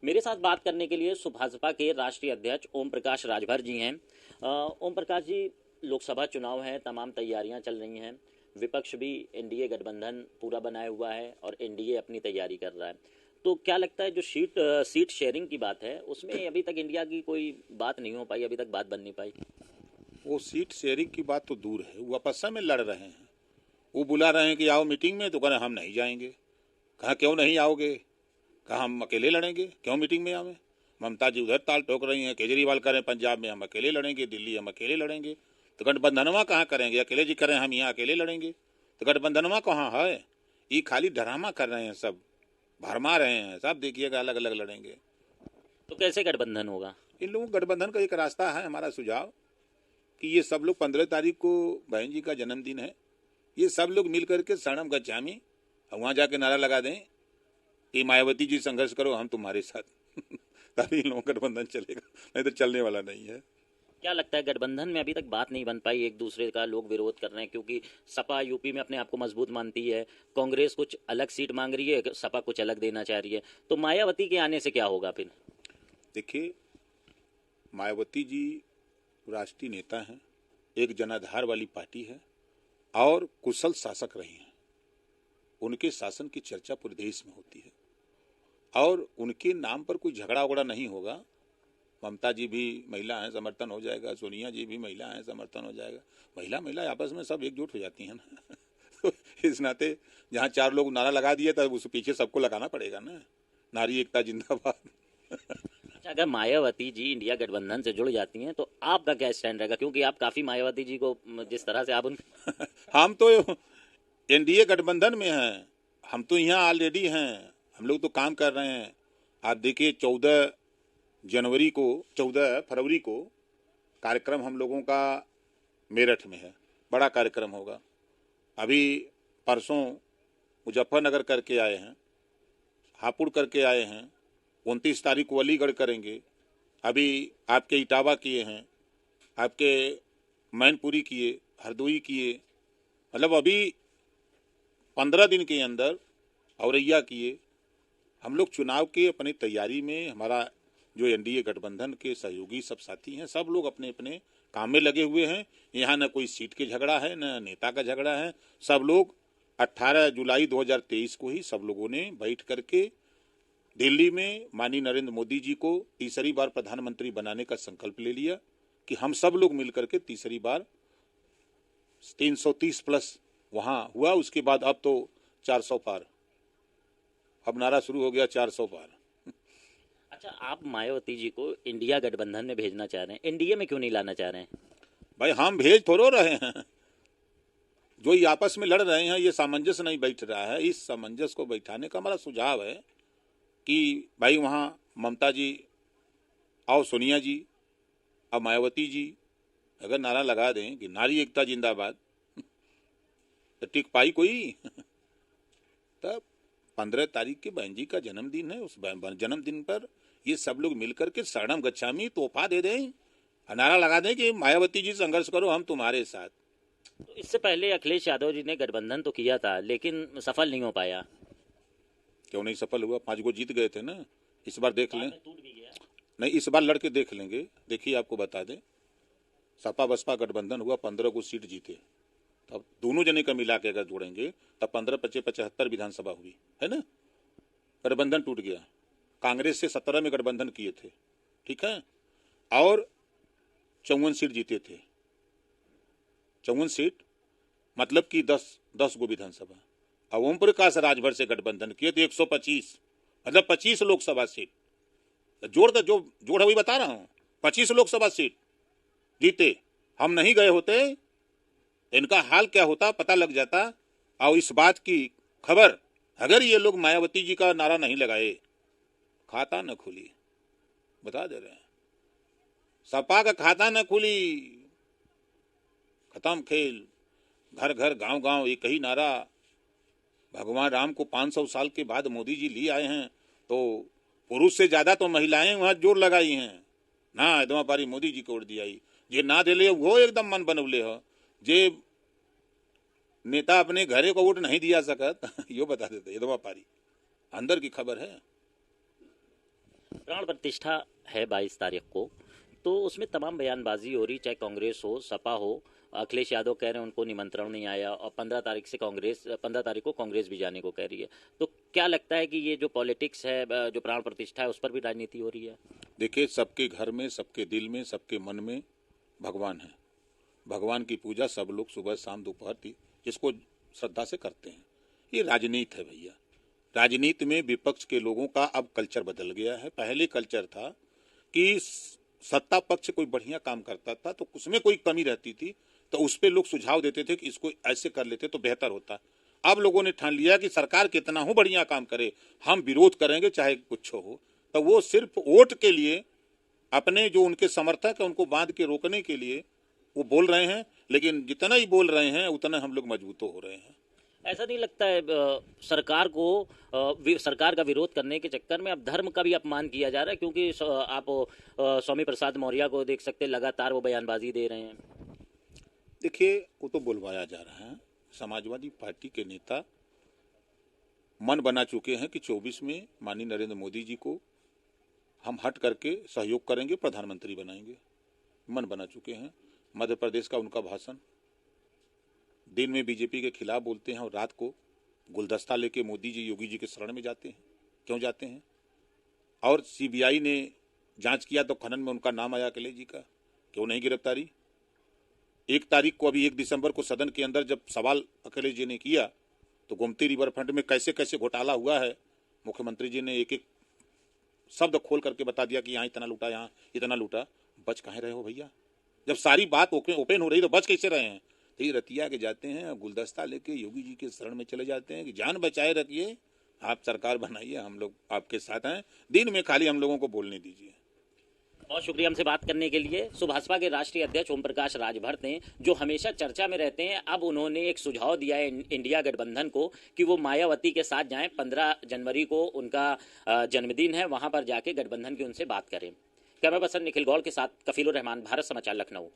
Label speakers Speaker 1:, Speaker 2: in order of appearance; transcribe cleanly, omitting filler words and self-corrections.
Speaker 1: मेरे साथ बात करने के लिए भाजपा के राष्ट्रीय अध्यक्ष ओम प्रकाश राजभर जी हैं। ओम प्रकाश जी, लोकसभा चुनाव है, तमाम तैयारियां चल रही हैं। विपक्ष भी एनडीए गठबंधन पूरा बनाया हुआ है और एनडीए अपनी तैयारी कर रहा है। तो क्या लगता है जो सीट शेयरिंग की बात है उसमें अभी तक इंडिया की कोई बात नहीं हो पाई, अभी तक बात बन नहीं पाई?
Speaker 2: वो सीट शेयरिंग की बात तो दूर है, वो आपस में लड़ रहे हैं। वो बुला रहे हैं कि आओ मीटिंग में, तो कह रहे हम नहीं जाएंगे। कहा क्यों नहीं आओगे? कहा हम अकेले लड़ेंगे, क्यों मीटिंग में आवे। ममता जी उधर ताल ठोक रही हैं, केजरीवाल करें पंजाब में हम अकेले लड़ेंगे, दिल्ली हम अकेले लड़ेंगे। तो गठबंधनवा कहाँ करेंगे? अकेले जी करें हम यहाँ अकेले लड़ेंगे, तो गठबंधनवा कहाँ है? ये खाली ड्रामा कर रहे हैं, सब भरमा रहे हैं। सब देखिएगा अलग अलग लड़ेंगे।
Speaker 1: तो कैसे गठबंधन होगा?
Speaker 2: इन लोगों का गठबंधन का एक रास्ता है, हमारा सुझाव कि ये सब लोग 15 तारीख को बहन जी का जन्मदिन है, ये सब लोग मिल करके शरणम गच्छामी वहां जाके नारा लगा दें कि मायावती जी संघर्ष करो, हम तुम्हारे साथ। तभी इन लोगों का गठबंधन चलेगा, नहीं तो चलने वाला नहीं है।
Speaker 1: क्या लगता है गठबंधन में अभी तक बात नहीं बन पाई, एक दूसरे का लोग विरोध कर रहे हैं क्योंकि सपा यूपी में अपने आप को मजबूत मानती है, कांग्रेस कुछ अलग सीट मांग रही है, सपा कुछ अलग देना चाह रही है। तो मायावती के आने से क्या होगा फिर?
Speaker 2: देखिए, मायावती जी राष्ट्रीय नेता हैं, एक जनाधार वाली पार्टी है और कुशल शासक रही हैं। उनके शासन की चर्चा पूरे देश में होती है और उनके नाम पर कोई झगड़ा उगड़ा नहीं होगा। ममता जी भी महिला हैं, समर्थन हो जाएगा। सोनिया जी भी महिला हैं, समर्थन हो जाएगा। महिला महिला आपस में सब एकजुट हो जाती हैं ना। तो इस नाते जहाँ 4 लोग नारा लगा दिए तब उस पीछे सबको लगाना पड़ेगा ना, नारी एकता जिंदाबाद।
Speaker 1: अच्छा, अगर मायावती जी इंडिया गठबंधन से जुड़ जाती हैं तो आपका क्या स्टैंड रहेगा? क्योंकि आप काफी मायावती जी को जिस तरह से आप उन
Speaker 2: हम तो एनडीए गठबंधन में हैं, हम तो यहाँ ऑलरेडी हैं, हम लोग तो काम कर रहे हैं। आप देखिए 14 फरवरी को कार्यक्रम हम लोगों का मेरठ में है, बड़ा कार्यक्रम होगा। अभी परसों मुजफ्फरनगर करके आए हैं, हापुड़ करके आए हैं, 29 तारीख को अलीगढ़ करेंगे। अभी आपके इटावा किए हैं, आपके मैनपुरी किए, हरदोई किए, मतलब अभी 15 दिन के अंदर औरैया किए। हम लोग चुनाव के अपनी तैयारी में, हमारा जो एनडीए गठबंधन के सहयोगी सब साथी हैं, सब लोग अपने अपने काम में लगे हुए हैं। यहाँ न कोई सीट के झगड़ा है, न नेता का झगड़ा है। सब लोग 18 जुलाई 2023 को ही सब लोगों ने बैठ करके दिल्ली में माननीय नरेंद्र मोदी जी को तीसरी बार प्रधानमंत्री बनाने का संकल्प ले लिया कि हम सब लोग मिलकर के तीसरी बार 330 प्लस वहां हुआ। उसके बाद अब तो 400 पार, अब नारा शुरू हो गया 400 पार।
Speaker 1: अच्छा, आप मायावती जी को इंडिया गठबंधन में भेजना चाह रहे हैं, एनडीए में क्यों नहीं लाना चाह रहे हैं?
Speaker 2: भाई हम भेज थोड़ो रहे हैं, जो ये आपस में लड़ रहे हैं, ये सामंजस्य नहीं बैठ रहा है। इस सामंजस्य को बैठाने का हमारा सुझाव है कि भाई वहाँ ममता जी और सोनिया जी और मायावती जी अगर नारा लगा दें कि नारी एकता जिंदाबाद, तो टिक पाई कोई? तब 15 तारीख के बहन जी का जन्मदिन है, उस जन्मदिन पर ये सब लोग मिलकर के शरणम गच्छामी तोहफा दे दें, नारा लगा दें कि मायावती जी संघर्ष करो, हम तुम्हारे साथ।
Speaker 1: तो इससे पहले अखिलेश यादव जी ने गठबंधन तो किया था लेकिन सफल नहीं हो पाया।
Speaker 2: क्यों नहीं सफल हुआ? 5 गो जीत गए थे ना। इस बार देख लें,
Speaker 1: टूट भी गया।
Speaker 2: नहीं इस बार लड़के देख लेंगे। देखिए आपको बता दें, सपा बसपा गठबंधन हुआ, 15 को सीट जीते। तब दोनों जने का मिला के अगर जोड़ेंगे तब 15 25 75 विधानसभा हुई है ना। गठबंधन टूट गया, कांग्रेस से 17 में गठबंधन किए थे, ठीक है, और 54 सीट जीते थे। 54 सीट मतलब कि 10 गो विधानसभा। अब ओम प्रकाश राजभर से गठबंधन किए तो 125, मतलब 25 लोकसभा सीट। जोड़ दो, जो जोड़ है वही बता रहा हूं, 25 लोकसभा सीट जीते। हम नहीं गए होते, इनका हाल क्या होता पता लग जाता। और इस बात की खबर, अगर ये लोग मायावती जी का नारा नहीं लगाए, खाता न खुली, बता दे रहे हैं, सपा का खाता न खुली, खत्म खेल। घर घर गांव गांव एक ही नारा। भगवान राम को 500 साल के बाद मोदी जी लिए आए हैं, तो पुरुष से ज्यादा तो महिलाएं वहां जोर लगाई हैं ना। एकदम पारी मोदी जी को उड़ दिया, जे ना दिले वो एकदम मन बनवले हो, जे नेता अपने घरे को वोट नहीं दिया सकत यो बता देते, एकदम पारी अंदर की खबर है।
Speaker 1: प्राण प्रतिष्ठा है 22 तारीख को, तो उसमें तमाम बयानबाजी हो रही, चाहे कांग्रेस हो, सपा हो। अखिलेश यादव कह रहे हैं उनको निमंत्रण नहीं आया, और 15 तारीख को कांग्रेस भी जाने को कह रही है। तो क्या लगता है कि ये जो पॉलिटिक्स है, जो प्राण प्रतिष्ठा है, उस पर भी राजनीति हो रही है?
Speaker 2: देखिए, सबके घर में, सबके दिल में, सबके मन में भगवान है। भगवान की पूजा सब लोग सुबह शाम दोपहर जिसको श्रद्धा से करते हैं। ये राजनीति है भैया। राजनीति में विपक्ष के लोगों का अब कल्चर बदल गया है। पहले कल्चर था कि सत्ता पक्ष कोई बढ़िया काम करता था तो उसमें कोई कमी रहती थी तो उस पर लोग सुझाव देते थे कि इसको ऐसे कर लेते तो बेहतर होता। अब लोगों ने ठान लिया कि सरकार कितना हो बढ़िया काम करे, हम विरोध करेंगे चाहे कुछ हो। तो वो सिर्फ वोट के लिए, अपने जो उनके समर्थक है उनको बांध के रोकने के लिए वो बोल रहे हैं, लेकिन जितना ही बोल रहे हैं उतना हम लोग मजबूत हो रहे हैं।
Speaker 1: ऐसा नहीं लगता है सरकार को सरकार का विरोध करने के चक्कर में अब धर्म का भी अपमान किया जा रहा है? क्योंकि आप स्वामी प्रसाद मौर्य को देख सकते हैं, लगातार वो बयानबाजी दे रहे हैं।
Speaker 2: देखिए, वो तो बुलवाया जा रहा है। समाजवादी पार्टी के नेता मन बना चुके हैं कि 24 में माननीय नरेंद्र मोदी जी को हम हट करके सहयोग करेंगे, प्रधानमंत्री बनाएंगे। मन बना चुके हैं। मध्य प्रदेश का उनका भाषण, दिन में बीजेपी के खिलाफ बोलते हैं और रात को गुलदस्ता लेके मोदी जी योगी जी के शरण में जाते हैं। क्यों जाते हैं? और सीबीआई ने जांच किया तो खनन में उनका नाम आया अखिलेश जी का, क्यों नहीं गिरफ्तारी? 1 तारीख को, अभी 1 दिसंबर को सदन के अंदर जब सवाल अखिलेश जी ने किया तो गोमती रिवर फ्रंट में कैसे कैसे घोटाला हुआ है, मुख्यमंत्री जी ने एक एक शब्द खोल करके बता दिया कि यहाँ इतना लूटा, यहाँ इतना लूटा। बच कहाँ रहे हो भैया? जब सारी बात ओपन हो रही तो बच कैसे रहे हैं? तो ये रतिया के जाते हैं, गुलदस्ता लेके योगी जी के शरण में चले जाते हैं कि जान बचाए रखिए, आप सरकार बनाइए, हम लोग आपके साथ हैं, दिन में खाली हम लोगों को बोलने दीजिए।
Speaker 1: बहुत शुक्रिया हमसे बात करने के लिए। भाजपा के राष्ट्रीय अध्यक्ष ओम प्रकाश राजभर ने, जो हमेशा चर्चा में रहते हैं, अब उन्होंने एक सुझाव दिया है इंडिया गठबंधन को कि वो मायावती के साथ जाएं। 15 जनवरी को उनका जन्मदिन है, वहां पर जाके गठबंधन की उनसे बात करें। कैमरा पर्सन निखिल गौड़ के साथ कफील रहमान, भारत समाचार, लखनऊ।